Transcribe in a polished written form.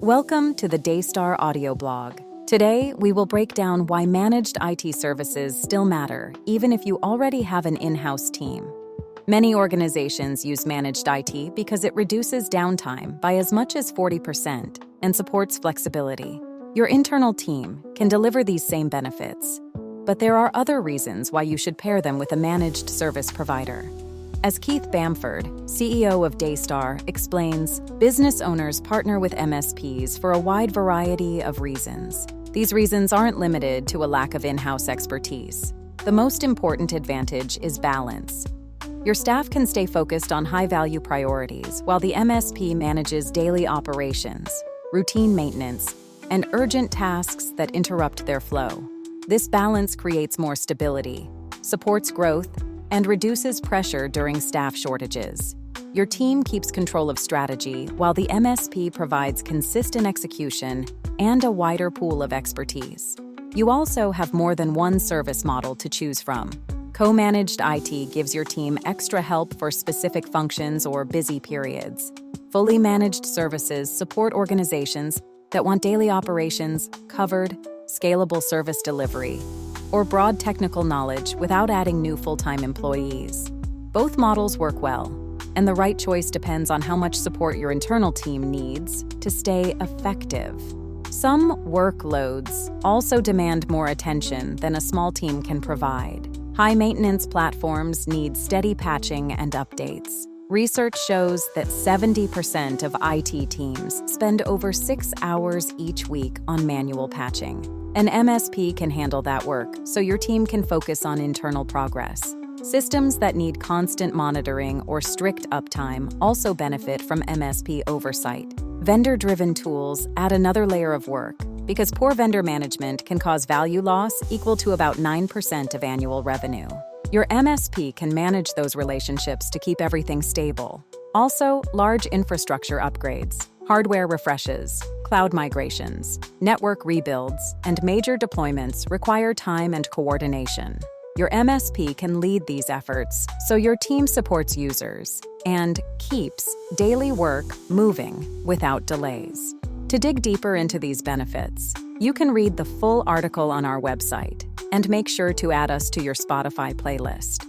Welcome to the Daystar audio blog. Today, we will break down why managed IT services still matter, even if you already have an in-house team. Many organizations use managed IT because it reduces downtime by as much as 40% and supports flexibility. Your internal team can deliver these same benefits, but there are other reasons why you should pair them with a managed service provider. As Keith Bamford, CEO of Daystar, explains, business owners partner with MSPs for a wide variety of reasons. These reasons aren't limited to a lack of in-house expertise. The most important advantage is balance. Your staff can stay focused on high-value priorities while the MSP manages daily operations, routine maintenance, and urgent tasks that interrupt their flow. This balance creates more stability, supports growth, and reduces pressure during staff shortages. Your team keeps control of strategy while the MSP provides consistent execution and a wider pool of expertise. You also have more than one service model to choose from. Co-managed IT gives your team extra help for specific functions or busy periods. Fully managed services support organizations that want daily operations covered, scalable service delivery, or broad technical knowledge without adding new full-time employees. Both models work well, and the right choice depends on how much support your internal team needs to stay effective. Some workloads also demand more attention than a small team can provide. High-maintenance platforms need steady patching and updates. Research shows that 70% of IT teams spend over 6 hours each week on manual patching. An MSP can handle that work, so your team can focus on internal progress. Systems that need constant monitoring or strict uptime also benefit from MSP oversight. Vendor-driven tools add another layer of work because poor vendor management can cause value loss equal to about 9% of annual revenue. Your MSP can manage those relationships to keep everything stable. Also, large infrastructure upgrades, hardware refreshes, cloud migrations, network rebuilds, and major deployments require time and coordination. Your MSP can lead these efforts so your team supports users and keeps daily work moving without delays. To dig deeper into these benefits, you can read the full article on our website and make sure to add us to your Spotify playlist.